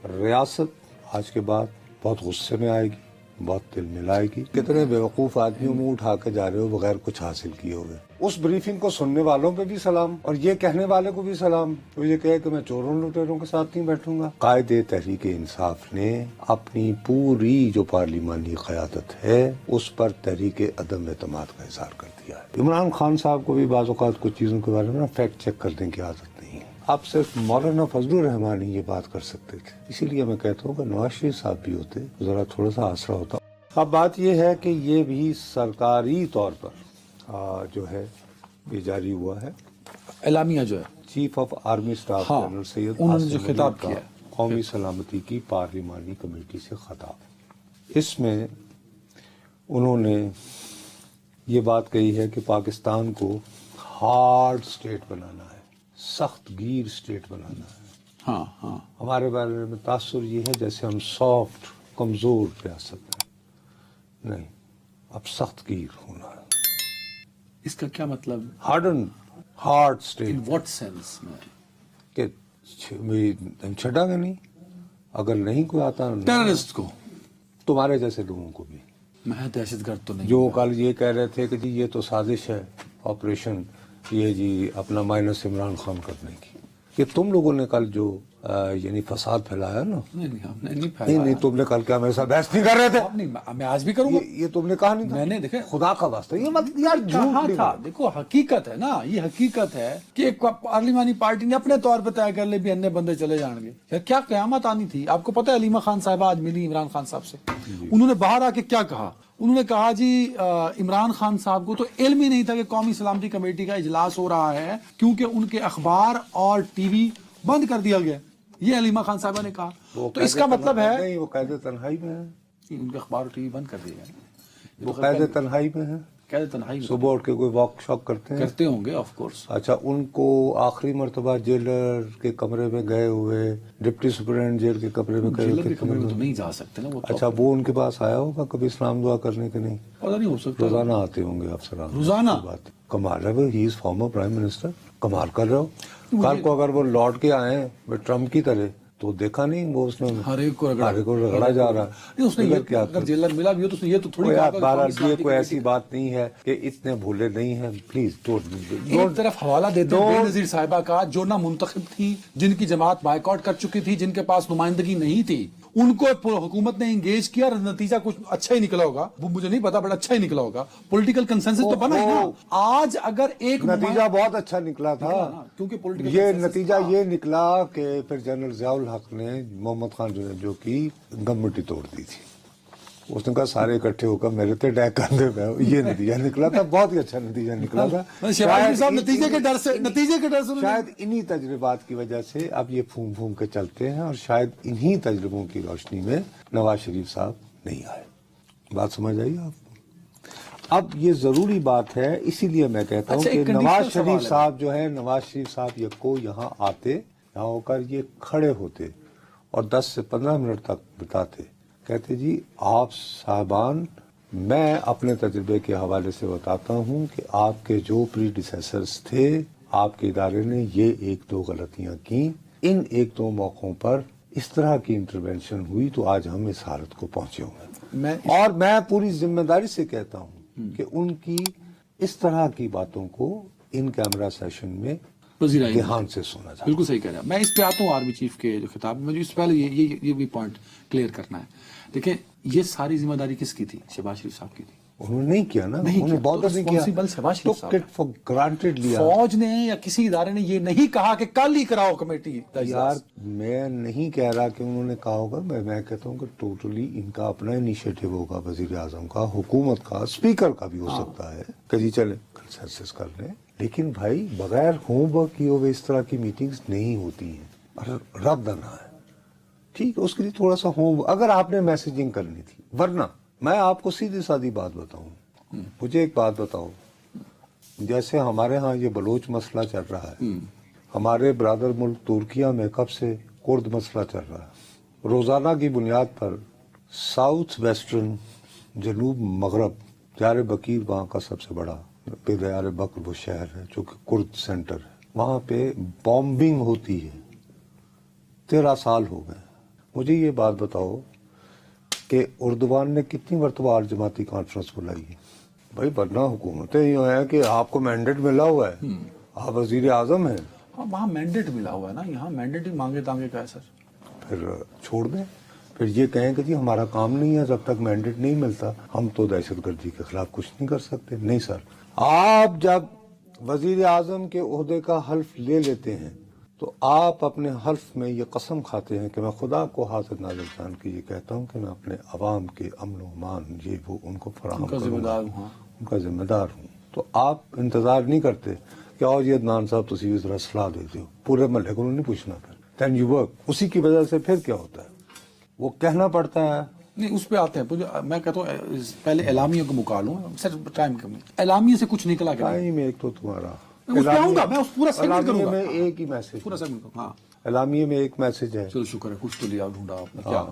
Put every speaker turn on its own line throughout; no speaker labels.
ریاست آج کے بعد بہت غصے میں آئے گی, بہت دل میں لائے گی. کتنے بیوقوف آدمیوں منہ اٹھا کے جا رہے ہو بغیر کچھ حاصل کیے ہوئے. اس بریفنگ کو سننے والوں پہ بھی سلام, اور یہ کہنے والے کو بھی سلام تو یہ کہے کہ میں چوروں لٹیروں کے ساتھ نہیں بیٹھوں گا. قائد تحریک انصاف نے اپنی پوری جو پارلیمانی قیادت ہے اس پر تحریک عدم اعتماد کا اظہار کر دیا ہے. عمران خان صاحب کو بھی بعض اوقات کچھ چیزوں کے بارے میں فیکٹ چیک کرنے کی عادت نہیں ہے. آپ صرف مولانا فضل الرحمان ہی یہ بات کر سکتے تھے. اسی لیے میں کہتا ہوں کہ نواز شریف صاحب بھی ہوتے ذرا تھوڑا سا آسرا ہوتا. اب بات یہ ہے کہ یہ بھی سرکاری طور پر جو ہے یہ جاری ہوا ہے,
اعلامیہ جو ہے
chief of army staff general Syed
انہوں نے جو خطاب کیا
قومی سلامتی کی پارلیمانی کمیٹی سے خطاب. اس میں انہوں نے یہ بات کہی ہے کہ پاکستان کو ہارڈ اسٹیٹ بنانا ہے, سخت گیر اسٹیٹ بنانا ہے.
ہاں ہاں
ہمارے بارے میں تاثر یہ ہے جیسے ہم سافٹ کمزور ریاست ہیں. نہیں, اب سخت گیر ہونا ہے.
اس کا کیا مطلب؟
Hard state
in what sense میں
کہ چھٹا گا نہیں, اگر نہیں کوئی آتا
ٹیررسٹ کو,
تمہارے جیسے لوگوں کو بھی.
میں دہشت گرد تو نہیں
جو کل یہ کہہ رہے تھے کہ جی یہ تو سازش ہے آپریشن یہ جی اپنا مائنس عمران خان کرنے کی, کہ تم لوگوں نے کل جو یعنی فساد پھیلایا نا. نہیں تم نے کل کیا میرے ساتھ بحث نہیں کر رہے تھے؟
میں آج بھی کروں گا.
یہ تم نے کہا نہیں تھا.
میں نے دیکھے
خدا کا واسطہ یہ مت یار
کہا تھا. دیکھو حقیقت ہے نا, یہ حقیقت ہے کہ ایک پارلیمانی پارٹی نے اپنے طور پہ طے کر لے بھی انے بندے چلے جائیں گے. کیا قیامت آنی تھی. آپ کو پتہ ہے علیمہ خان صاحبہ آج ملی عمران خان صاحب سے, انہوں نے باہر آ کے کیا کہا. انہوں نے کہا جی عمران خان صاحب کو تو علم ہی نہیں تھا کہ قومی سلامتی کمیٹی کا اجلاس ہو رہا ہے کیونکہ ان کے اخبار اور ٹی وی بند کر دیا گیا. یہ علیمہ خان صاحبہ نے کہا. تو اس کا مطلب ہے
نہیں, وہ قید تنہائی میں ہے.
ان کے اخبار اور ٹی وی بند کر دیے گئے.
وہ قید تنہائی میں ہے.
قید تنہائی
صبح اٹھ کے کوئی واک شاک کرتے
ہوں گے آف کورس.
اچھا, ان کو آخری مرتبہ جیلر کے کمرے میں گئے ہوئے, ڈپٹی سپرنٹینڈنٹ جیل کے کمرے میں گئے ہوئے,
کمرے میں تو نہیں جا سکتے نا وہ.
اچھا, وہ ان کے پاس آیا ہوگا کبھی اسلام دعا کرنے کے؟ نہیں,
پتہ نہیں, ہو سکتا
روزانہ آتے ہوں گے افسران.
روزانہ
بات کمال ہے. ہی از فارمر پرائم منسٹر. کمال کر رہے ہو. کل کو اگر وہ لوٹ کے آئے ٹرمپ کی طرح تو دیکھا نہیں وہ اس نے
ہر ایک کو
رگڑا جا رہا ہے.
اس نے اگر جیلر ملا بھی ہو تو اس نے یہ تو تھوڑی
یہ کوئی ایسی بات نہیں ہے کہ اتنے بھولے نہیں ہیں. پلیز
ایک طرف حوالہ دیتے ہیں بے نظیر صاحبہ کا جو نہ منتخب تھی, جن کی جماعت بائیکاٹ کر چکی تھی, جن کے پاس نمائندگی نہیں تھی, ان کو حکومت نے انگیج کیا. نتیجہ کچھ اچھا ہی نکلا ہوگا, وہ مجھے نہیں پتا بٹ اچھا ہی نکلا ہوگا. پولیٹیکل کنسنسس تو بنا ہی نا. آج اگر ایک
نتیجہ بہت اچھا نکلا تھا,
کیونکہ
یہ نتیجہ یہ نکلا کہ پھر جنرل ضیاء الحق نے محمد خان جو کی گمٹی توڑ دی تھی. اس نے کہا سارے اکٹھے ہو کر میرے تے اٹیک کر دے. یہ نتیجہ نکلا تھا, بہت ہی اچھا نتیجہ نکلا تھا.
نتیجے کے ڈر سے
شاید انہی تجربات کی وجہ سے اب یہ پھوم پھوم کے چلتے ہیں, اور شاید انہی تجربوں کی روشنی میں نواز شریف صاحب نہیں آئے. بات سمجھ آئی آپ کو؟ اب یہ ضروری بات ہے, اسی لیے میں کہتا ہوں کہ نواز شریف صاحب جو ہے, نواز شریف صاحب کو یہاں آتے, یہاں ہو کر یہ کھڑے ہوتے اور 10 سے 15 منٹ تک بتاتے, کہتے جی آپ صاحبان میں اپنے تجربے کے حوالے سے بتاتا ہوں کہ آپ کے جو پریڈیسیسرز تھے, آپ کے ادارے نے یہ 1-2 غلطیاں کی, ان 1-2 موقعوں پر اس طرح کی انٹرونشن ہوئی تو آج ہم اس حالت کو پہنچے ہوئے. اور میں پوری ذمہ داری سے کہتا ہوں کہ ان کی اس طرح کی باتوں کو ان کیمرہ سیشن میں دھیان سے سنا جائے.
بالکل صحیح کہہ رہا. میں اس پہ آتا ہوں آرمی چیف کے جو خطاب میں, اس سے پہلے یہ بھی پوائنٹ کلیئر کرنا ہے. دیکھیں یہ ساری ذمہ داری کس کی تھی؟ شہباز شریف صاحب کی تھی.
انہوں نے نہیں کیا نا, انہوں نے بہت نہیں کیا.
فوج نے یا کسی ادارے نے یہ نہیں کہا کہ کل ہی کراؤ کمیٹی.
یار میں نہیں کہہ رہا کہ انہوں نے کہا ہوگا, میں کہتا ہوں کہ ٹوٹلی ان کا اپنا انیشیٹو ہوگا, وزیر اعظم کا, حکومت کا, اسپیکر کا بھی ہو سکتا ہے کہ جی چلے کنسنسس کر لیں. لیکن بھائی بغیر ہوم ورک کیے ہوئے اس طرح کی میٹنگز نہیں ہوتی ہیں. رد نہ ہے ٹھیک ہے, اس کے لیے تھوڑا سا ہوم اگر آپ نے میسیجنگ کرنی تھی. ورنہ میں آپ کو سیدھی سادی بات بتاؤں, مجھے ایک بات بتاؤ, جیسے ہمارے ہاں یہ بلوچ مسئلہ چل رہا ہے, ہمارے برادر ملک ترکیہ میں کب سے کرد مسئلہ چل رہا ہے. روزانہ کی بنیاد پر ساؤتھ ویسٹرن جنوب مغرب دیار بکیر وہاں کا سب سے بڑا دیار بکر وہ شہر ہے جو کہ کرد سینٹر ہے, وہاں پہ بامبنگ ہوتی ہے. 13 سال ہو گئے. مجھے یہ بات بتاؤ کہ اردوان نے کتنی مرتبہ آج جماعتی کانفرنس بلائی ہے؟ بھائی ورنہ حکومتیں یہ ہیں کہ آپ کو مینڈیٹ ملا ہوا ہے، آپ وزیر اعظم ہیں،
ہاں وہاں مینڈیٹ ملا ہوا ہے نا، یہاں مینڈیٹ ہی مانگے تانگے کا ہے سر.
پھر چھوڑ دیں، پھر یہ کہیں کہ جی ہمارا کام نہیں ہے، جب تک مینڈیٹ نہیں ملتا ہم تو دہشت گردی کے خلاف کچھ نہیں کر سکتے. نہیں سر، آپ جب وزیر اعظم کے عہدے کا حلف لے لیتے ہیں تو آپ اپنے حلف میں یہ قسم کھاتے ہیں کہ میں خدا کو حاضر ناظر جان کے یہ کہتا ہوں کہ میں اپنے عوام کے امن و امان یہ وہ ان کو فراہم
ان کا ذمہ
کروں گا،
دار ہوں. ہاں.
ان کا ذمہ دار ہوں. تو آپ انتظار نہیں کرتے کہ اور یہ عدنان صاحب تسی بھی ذرا صلاح دیتے ہو، پورے محلے کو نہیں پوچھنا. پھر دین یو ورک. اسی کی وجہ سے پھر کیا ہوتا ہے، وہ کہنا پڑتا ہے.
نہیں اس پہ آتے ہیں. میں کہتا ہوں پہلے اعلامیہ کو مکالوں سر، ٹائم کم ہے. اعلامیہ سے کچھ نکلا کہ نہیں؟
ٹائم ایک تو تمہارا
اس پہ آؤں گا میں، اس پورا سیگمنٹ کروں
اعلامیہ
گا.
میں ایک ہی میسج،
پورا سیگمنٹ کروں. ہاں
اعلامیہ میں ایک میسج ہے
چلو شکر ہے، کچھ تو لیا ڈھونڈا آپ نے. کیا؟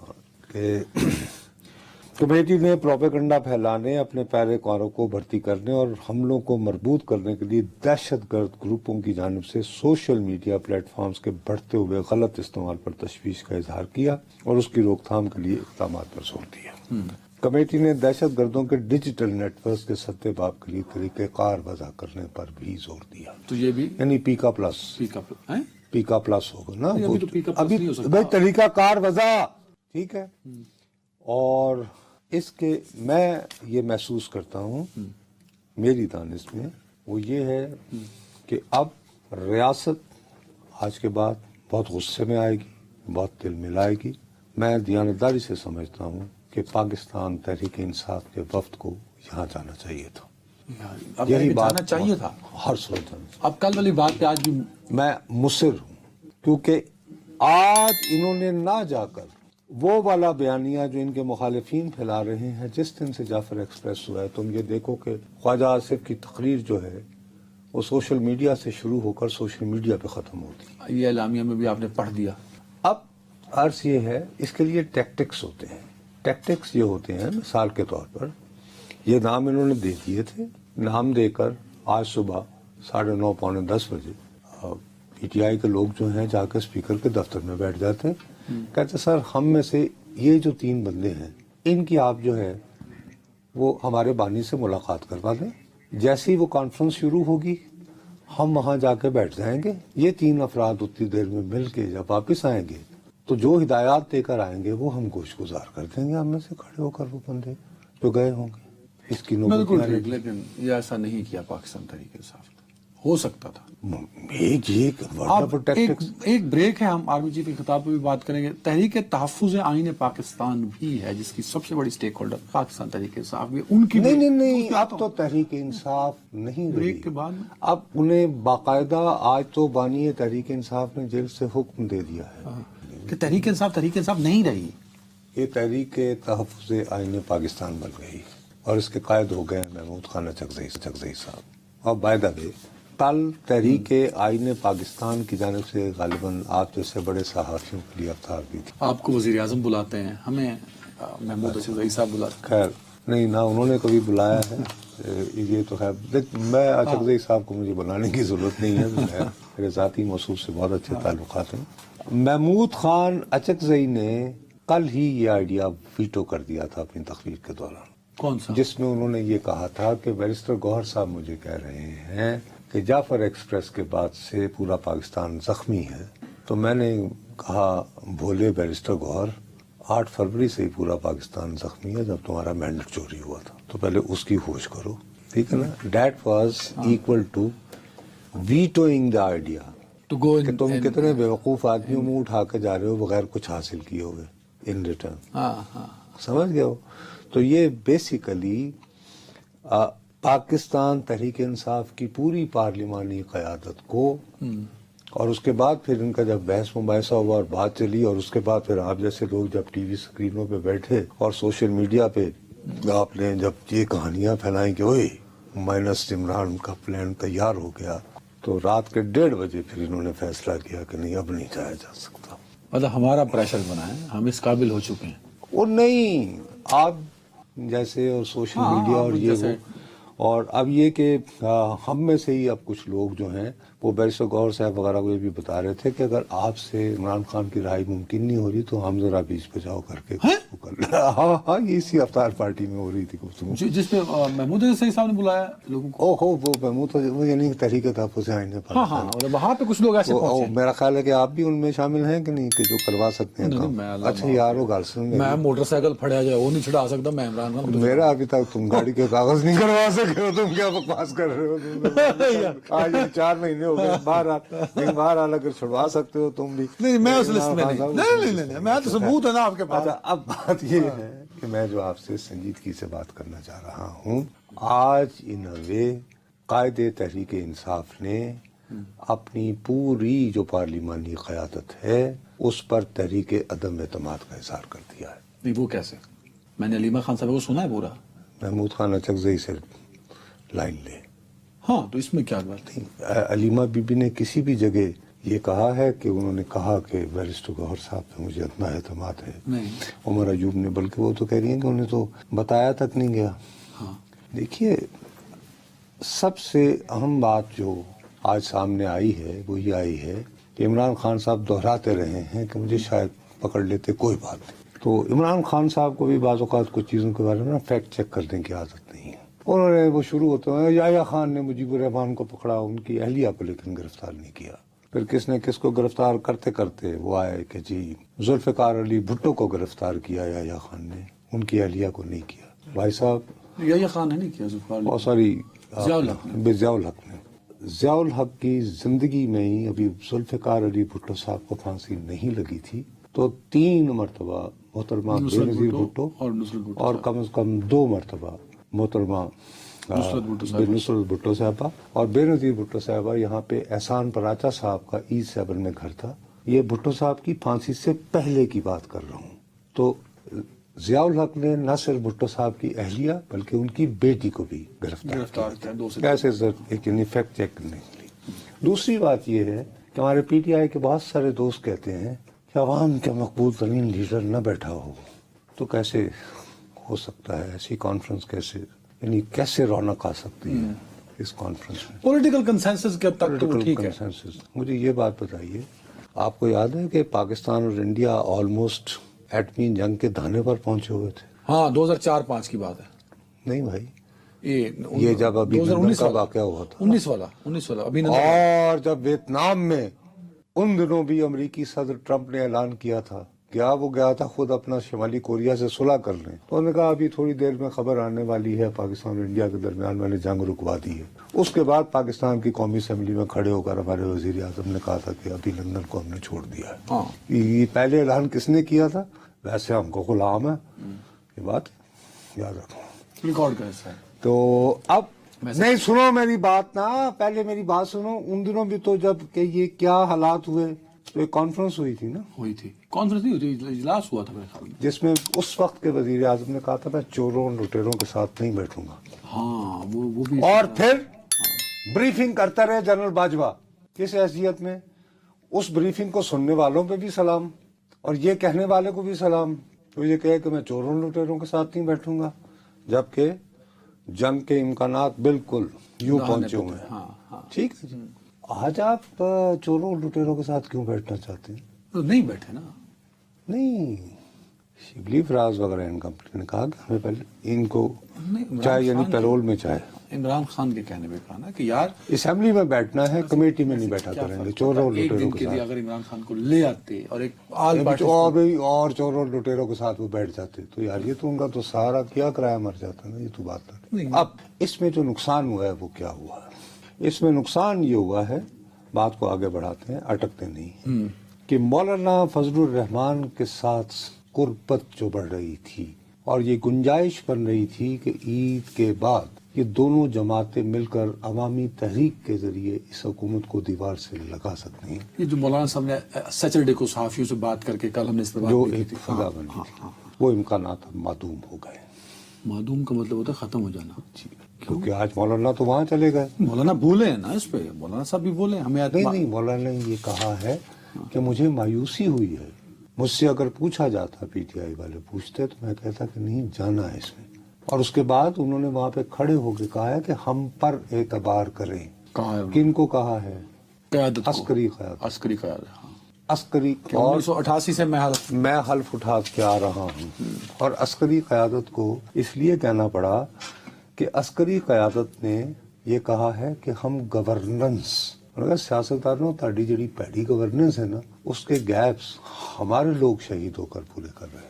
کہ کمیٹی نے پروپیگنڈا پھیلانے، اپنے پیروکاروں کو بھرتی کرنے اور حملوں کو مربوط کرنے کے لیے دہشت گرد گروپوں کی جانب سے سوشل میڈیا پلیٹ فارمز کے بڑھتے ہوئے غلط استعمال پر تشویش کا اظہار کیا اور اس کی روک تھام کے لیے اقدامات پر زور دیا. کمیٹی نے دہشت گردوں کے ڈیجیٹل نیٹ ورکس کے ستے باب کے لیے طریقہ کار وضع کرنے پر بھی زور دیا.
تو یہ بھی
یعنی پیکا پلس، پیکا پلس ہوگا نا،
ابھی تو پیک اپ
ابھی
نہیں ہو سکتا.
بھائی طریقہ کار وضع، ٹھیک ہے. اور اس کے میں یہ محسوس کرتا ہوں میری دانش میں وہ یہ ہے کہ اب ریاست آج کے بعد بہت غصے میں آئے گی، بہت دل میں لائے گی. میں دیانتداری سے سمجھتا ہوں کہ پاکستان تحریک انصاف کے وفد کو یہاں جانا چاہیے تھا.
اب
یہی بات
جانا چاہیے تھا.
ہر صورت میں
اب کل والی بات پہ آج بھی
میں مصر ہوں، کیونکہ آج انہوں نے نہ جا کر وہ والا بیانیہ جو ان کے مخالفین پھیلا رہے ہیں، جس دن سے جعفر ایکسپریس ہوا ہے تم یہ دیکھو کہ خواجہ آصف کی تقریر جو ہے وہ سوشل میڈیا سے شروع ہو کر سوشل میڈیا پہ ختم ہوتی.
یہ اعلامیہ میں بھی آپ نے پڑھ دیا.
اب عرض یہ ہے، اس کے لیے ٹیکٹکس ہوتے ہیں. ٹیکٹکس یہ ہوتے ہیں، مثال کے طور پر یہ نام انہوں نے دے دیے تھے، نام دے کر آج صبح 9:30 پونے 10 بجے پی ٹی آئی کے لوگ جو ہیں جا کے اسپیکر کے دفتر میں بیٹھ جاتے ہیں، کہتے سر ہم میں سے یہ جو 3 بندے ہیں ان کی آپ جو ہے وہ ہمارے بانی سے ملاقات کروا دیں. جیسے ہی وہ کانفرنس شروع ہوگی ہم وہاں جا کے بیٹھ جائیں گے. یہ 3 افراد اتنی دیر میں مل کے جب واپس آئیں گے تو جو ہدایات دے کر آئیں گے وہ ہم گوش گزار کر دیں گے ہم میں سے کھڑے ہو کر وہ بندے جو گئے ہوں گے. اس کی
بالکل ٹھیک، لیکن یہ ایسا نہیں کیا پاکستان تحریک انصاف نے. ہو سکتا تھا. ایک بریک ہے، ہم آرمی چیف کے خطاب پہ بھی بات کریں گے. تحریک تحفظ آئین پاکستان بھی ہے جس کی سب سے بڑی سٹیک ہولڈر پاکستان تحریک انصاف بھی. ان کی
نہیں اب تو تحریک انصاف نہیں رہی.
بریک کے بعد
اب انہیں باقاعدہ آج تو بانی تحریک انصاف نے جیل سے حکم دے دیا ہے
کہ تحریک انصاف نہیں رہی.
یہ تحریک تحفظ آئین پاکستان بن گئی اور اس کے قائد ہو گئے محمود خان چکزئی صاحب. اور بائی دا وے کل تحریک آئین پاکستان کی جانب سے غالباً آپ جیسے بڑے صحافیوں کے لیے افطار بھی تھی.
آپ کو وزیر اعظم بلاتے ہیں، ہمیں محمود چکزئی صاحب بلاتے ہیں.
خیر نہیں، نہ انہوں نے کبھی بلایا ہے. یہ تو خیر میں چکزئی صاحب کو مجھے بلانے کی ضرورت نہیں ہے، میرے ذاتی موصوف سے بہت اچھے تعلقات ہیں. محمود خان اچکزئی نے کل ہی یہ آئیڈیا ویٹو کر دیا تھا اپنی تقریر کے دوران.
کون سا؟
جس میں انہوں نے یہ کہا تھا کہ بیرسٹر گوہر صاحب مجھے کہہ رہے ہیں کہ جعفر ایکسپریس کے بعد سے پورا پاکستان زخمی ہے. تو میں نے کہا بھولے بیرسٹر گوہر، 8 فروری سے ہی پورا پاکستان زخمی ہے جب تمہارا مینڈیٹ چوری ہوا تھا، تو پہلے اس کی ہوش کرو، ٹھیک ہے نا. That was equal to vetoing the idea کہ تم کتنے بیوقوف آدمیوں منہ اٹھا کے جا رہے ہو بغیر کچھ حاصل کیے ہوئے ان ریٹرن. سمجھ گئے ہو؟ تو یہ بیسیکلی پاکستان تحریک انصاف کی پوری پارلیمانی قیادت کو، اور اس کے بعد پھر ان کا جب بحث مباحثہ ہوا اور بات چلی، اور اس کے بعد پھر آپ جیسے لوگ جب ٹی وی سکرینوں پہ بیٹھے اور سوشل میڈیا پہ آپ نے جب یہ کہانیاں پھیلائیں کہ اوئے مائنس عمران کا پلان تیار ہو گیا، تو رات کے 1:30 بجے پھر انہوں نے فیصلہ کیا کہ نہیں اب نہیں جایا جا سکتا.
مطلب ہمارا پریشر بنا ہے، ہم اس قابل ہو چکے ہیں.
اور نہیں آپ جیسے اور سوشل میڈیا اور یہ وہ اور اب یہ کہ ہم میں سے ہی اب کچھ لوگ جو ہیں وہ بیرسٹر گوہر صاحب وغیرہ کو یہ بھی بتا رہے تھے کہ اگر آپ سے عمران خان کی رہائی ممکن نہیں ہو رہی تو ہم ذرا بیچ پہ جاؤ کر کے گفتگو کر لیں۔ ہاں یہ اسی افطار پارٹی میں ہو رہی تھی گفتگو،
جس پہ محمود عزیز صاحب نے بلایا لوگوں کو۔
وہ محمود وہ یعنی تحریک تحفظ آئین ہے
ہاں ہاں، اور وہاں پہ کچھ لوگ ایسے پہنچے۔
میرا خیال ہے کہ آپ بھی ان میں شامل ہیں کہ نہیں، کہ جو کروا سکتے ہیں کام؟ اچھا یار وہ گل سن،
میں موٹر سائیکل پھڑیا جائے وہ نہیں چھڑا سکتا میں عمران خان۔
میرا ابھی تک تم گاڑی کے کاغذ نہیں کروا سکے ہو، تم کیا بکواس کر رہے ہو؟ آج 4 مہینے ہو گئے بہرحال اگر چھڑوا سکتے ہو تم بھی۔
نہیں میں اس لسٹ میں نہیں، میں تو ثبوت ہے نا آپ کے پاس۔
اب بات یہ ہے کہ میں جو آپ سے سنجیدگی سے بات کرنا چاہ رہا ہوں، آج ان قائد تحریک انصاف نے اپنی پوری جو پارلیمانی قیادت ہے اس پر تحریک عدم اعتماد کا اظہار کر دیا ہے۔
نہیں وہ کیسے؟ میں نے علیمہ خان صاحب کو سنا ہے پورا۔
محمود خان اچکزئی سے لائن لے۔
ہاں تو اس میں کیا بات ہے؟
علیمہ بی بی نے کسی بھی جگہ یہ کہا ہے کہ انہوں نے کہا کہ بیرسٹر گوہر صاحب پہ مجھے اتنا اعتماد ہے؟
نہیں۔
عمر ایوب نے، بلکہ وہ تو کہہ رہی ہیں کہ انہیں تو بتایا تک نہیں گیا۔
ہاں
دیکھیے سب سے اہم بات جو آج سامنے آئی ہے وہ یہ آئی ہے کہ عمران خان صاحب دہراتے رہے ہیں کہ مجھے شاید پکڑ لیتے کوئی بات نہیں۔ تو عمران خان صاحب کو بھی بعض اوقات کچھ چیزوں کے بارے میں فیکٹ چیک کرنے کی عادت نہیں ہے۔ انہوں نے وہ شروع ہوتے ہیں یحییٰ خان نے مجیب الرحمان کو پکڑا، ان کی اہلیہ کو لیکن گرفتار نہیں کیا۔ پھر کس نے کس کو گرفتار کرتے کرتے وہ آئے کہ جی ذوالفقار علی بھٹو کو گرفتار کیا یحییٰ خان نے، ان کی اہلیہ کو نہیں کیا۔ بھائی صاحب
یحییٰ خان نے نہیں کیا،
اور سوری
ضیاء الحق نے۔
ضیاء الحق نے، ضیاء الحق کی زندگی میں ہی ابھی ذوالفقار علی بھٹو صاحب کو پھانسی نہیں لگی تھی تو 3 مرتبہ محترمہ بے نظیر بھٹو اور کم از کم 2 مرتبہ محترمہ بے نصرت بھٹو صاحبہ اور بے نظیر بھٹو صاحبہ یہاں پہ احسان پراچا صاحب کا ایسٹ 7 میں گھر تھا۔ یہ بھٹو صاحب کی پھانسی سے پہلے کی بات کر رہا ہوں۔ تو ضیاء الحق نے نہ صرف بھٹو صاحب کی اہلیہ بلکہ ان کی بیٹی کو بھی گرفتار کیا۔ کیسے ایک فیکٹ چیک کرنے کے لیے۔ دوسری بات یہ ہے کہ ہمارے پی ٹی آئی کے بہت سارے دوست کہتے ہیں کہ عوام کا مقبول ترین لیڈر نہ بیٹھا ہو تو کیسے ہو سکتا ہے ایسی کانفرنس، کیسے یعنی کیسے رونق آ سکتی ہے اس کانفرنس میں؟
پولیٹیکل کنسنسس کے تک تو ٹھیک ہے۔
مجھے یہ بات بتائیے، آپ کو یاد ہے کہ پاکستان اور انڈیا آلموسٹ ایٹمی جنگ کے دھانے پر پہنچے ہوئے تھے؟
ہاں 2004-05 کی بات ہے۔
نہیں بھائی،
یہ
جب ابھی 2019 کا واقعہ ہوا تھا،
19 والا ابھی
اور جب ویتنام میں ان دنوں بھی امریکی صدر ٹرمپ نے اعلان کیا تھا کہ وہ گیا تھا خود اپنا شمالی کوریا سے صلح کر لیں، تو انہوں نے کہا ابھی تھوڑی دیر میں خبر آنے والی ہے پاکستان اور انڈیا کے درمیان میں نے جنگ رکوا دی ہے۔ اس کے بعد پاکستان کی قومی اسمبلی میں کھڑے ہو کر ہمارے وزیر اعظم نے کہا تھا کہ ابھی لندن کو ہم نے چھوڑ دیا ہے۔ یہ پہلے اعلان کس نے کیا تھا؟ ویسے ہم کو غلام ہے، یہ بات یاد رکھو،
ریکارڈ کا حصہ ہے۔
تو اب نہیں سنو میری بات نا، پہلے میری بات سنو۔ ان دنوں بھی تو جب کہ یہ کیا حالات ہوئے تو ایک کانفرنس ہوئی تھی نا،
ہوئی تھی کانفرنس نہیں ہوئی تھی، اجلاس ہوا تھا میرے خیال میں،
جس میں اس وقت کے وزیر اعظم نے کہا تھا میں چوروں لٹیروں کے ساتھ نہیں بیٹھوں گا۔
ہاں وہ بھی،
اور پھر بریفنگ کرتا رہے جنرل باجوہ، کس حیثیت میں؟ اس بریفنگ کو سننے والوں پہ بھی سلام اور یہ کہنے والے کو بھی سلام، تو یہ کہے کہ میں چوروں لٹیروں کے ساتھ نہیں بیٹھوں گا، جبکہ جنگ کے امکانات بالکل یوں پہنچے ہوئے ہیں۔ ٹھیک ہے جی، آج آپ چوروں لٹیروں کے ساتھ کیوں بیٹھنا چاہتے ہیں؟
تو نہیں بیٹھے نا۔
نہیں، شبلی فراز وغیرہ ان کمپنی نے کہا کہ ہمیں پہلے ان کو چاہے یعنی پیرول میں چاہے
عمران خان کے کہنے پہ کہا نا کہ یار
اسمبلی میں بیٹھنا ہے، کمیٹی میں نہیں بیٹھا کریں گے چوروں لٹیروں کے ساتھ۔
اگر عمران خان کو لے آتے اور ایک آل
اور چوروں لٹیروں کے ساتھ وہ بیٹھ جاتے تو یار یہ تو ان کا تو سارا کیا کرایہ مر جاتا نا، یہ تو بات نہیں۔ اب اس میں جو نقصان ہوا ہے وہ کیا ہوا ہے؟ اس میں نقصان یہ ہوا ہے، بات کو آگے بڑھاتے ہیں، اٹکتے نہیں، کہ مولانا فضل الرحمان کے ساتھ قربت جو بڑھ رہی تھی اور یہ گنجائش بن رہی تھی کہ عید کے بعد یہ دونوں جماعتیں مل کر عوامی تحریک کے ذریعے اس حکومت کو دیوار سے لگا سکتی ہیں۔
یہ جو مولانا صاحب نے سیٹرڈے کو صحافیوں سے بات کر کے کل ہم نے اس پر
جو ایک فضا بنی تھی، وہ امکانات اب معدوم ہو گئے۔
معدوم کا مطلب ہوتا ہے ختم ہو جانا،
کیونکہ آج مولانا تو وہاں چلے گئے۔
مولانا بولے ہیں نا اس پہ، مولانا صاحب بھی بولے ہمیں
نہیں، مولانا نے یہ کہا ہے کہ مجھے مایوسی ہوئی ہے، مجھ سے اگر پوچھا جاتا، پی ٹی آئی والے پوچھتے تو میں کہتا کہ نہیں جانا ہے اس میں، اور اس کے بعد انہوں نے وہاں پہ کھڑے ہو کے کہا ہے کہ ہم پر اعتبار کریں.
کہا ہے
کن کو کہا ہے؟
قیادت کو.
عسکری قیادت.
عسکری قیادت. ہاں.
عسکری. اور
1988 سے
میں حلف اٹھا کے آ رہا ہوں. اور عسکری قیادت کو اس لیے کہنا پڑا کہ عسکری قیادت نے یہ کہا ہے کہ ہم گورننس سیاستدانوں تاڑی جڑی پیڑی گورننس ہے نا اس کے گیپس ہمارے لوگ شہید ہو کر پورے کر رہے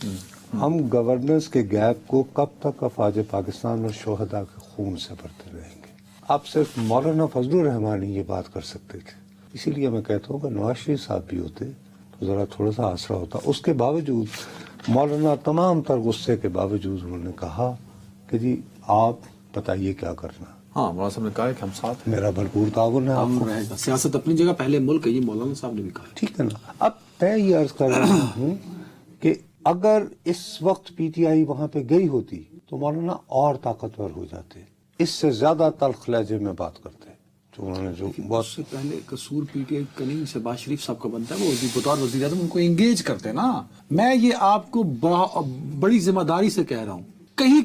ہیں. ہم گورننس کے گیپ کو کب تک افواج پاکستان اور شہداء کے خون سے بھرتے رہیں گے. اب صرف مولانا فضل الرحمان ہی یہ بات کر سکتے تھے. اسی لیے میں کہتا ہوں کہ نواز شریف صاحب بھی ہوتے تو ذرا تھوڑا سا آسرا ہوتا. اس کے باوجود مولانا تمام تر غصے کے باوجود انہوں نے کہا کہ جی آپ بتائیے کیا کرنا.
ہاں مولانا صاحب نے کہا کہ ہم ساتھ ہیں.
میرا بھرپور تعاون ہے. آپ
رہے گا. سیاست اپنی جگہ پہلے ملک ہے، یہ مولانا صاحب نے بھی کہا.
ٹھیک ہے نا. اب میں یہ عرض کر رہا ہوں کہ اگر اس وقت پی ٹی آئی وہاں پہ گئی ہوتی تو مولانا اور طاقتور ہو جاتے. اس سے زیادہ تلخ لہجے میں بات کرتے جو انہوں نے جو
بہت سے پہلے قصور پی ٹی آئی کا نہیں شہباز شریف صاحب کا بنتا ہے. وہ بطور وزیر اعظم ان کو انگیج کرتے نا. میں یہ آپ کو بڑی ذمہ داری سے کہہ رہا ہوں، کہیں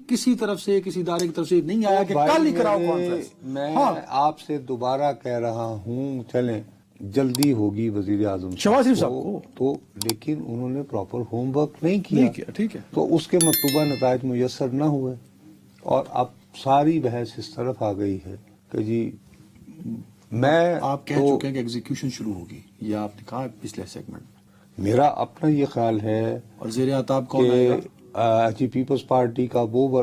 کسی طرف سے کسی ادارے کی طرف سے نہیں آیا کہ کل ہی کراؤ کانفرنس.
میں آپ سے دوبارہ کہہ رہا ہوں چلیں جلدی ہوگی وزیر اعظم
شہباز شریف صاحب کو
تو، لیکن انہوں نے پراپر ہوم ورک نہیں کیا.
ٹھیک ہے.
تو اس کے مطلوبہ نتائج میسر نہ ہوئے. اور اب ساری بحث اس طرف آ گئی ہے کہ جی میں
آپ کہہ چکے ہیں کہ ایگزیکیوشن شروع ہوگی، یہ آپ نے کہا پچھلے سیگمنٹ میں.
میرا اپنا یہ خیال ہے.
اور زیر اعتاب کون آئے گا؟
جی پیپلز پارٹی کا وہ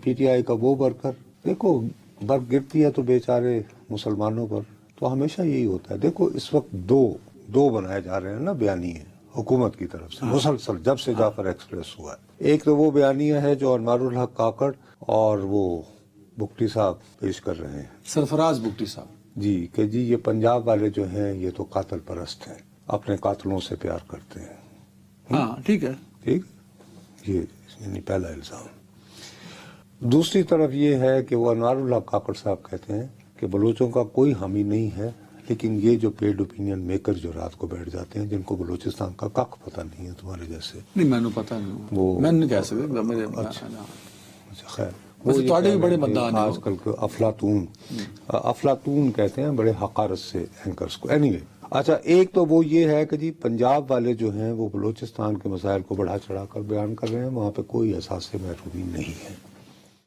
پی ٹی آئی کا وہ ورکر. دیکھو برف گرتی ہے تو بیچارے مسلمانوں پر تو ہمیشہ یہی ہوتا ہے. دیکھو اس وقت دو بنائے جا رہے ہیں نا بیانیے حکومت کی طرف سے مسلسل جب سے جعفر ایکسپریس ہوا ہے. ایک تو وہ بیانیہ ہے جو انوار الحق کاکڑ اور وہ بگٹی صاحب پیش کر رہے ہیں،
سرفراز بگٹی صاحب
جی، کہ جی یہ پنجاب والے جو ہیں یہ تو قاتل پرست ہیں، اپنے قاتلوں سے پیار کرتے ہیں.
ہاں ٹھیک ہے.
ٹھیک، یہ یعنی پہلا الزام. دوسری طرف یہ ہے کہ وہ انوار اللہ کاکڑ صاحب کہتے ہیں کہ بلوچوں کا کوئی حامی نہیں ہے، لیکن یہ جو پیڈ اوپینین میکر جو رات کو بیٹھ جاتے ہیں جن کو بلوچستان کا کک پتہ نہیں ہے تمہارے جیسے.
نہیں میں نے پتہ نہیں، وہ میں نہیں کہہ سکتا.
اچھا خیر،
وہ بھی بڑے مداح
آج کل کے افلاطون کہتے ہیں بڑے حقارت سے اینکرز کو. اینی وے، اچھا ایک تو وہ یہ ہے کہ جی پنجاب والے جو ہیں وہ بلوچستان کے مسائل کو بڑھا چڑھا کر بیان کر رہے ہیں، وہاں پہ کوئی احساس محرومی نہیں ہے.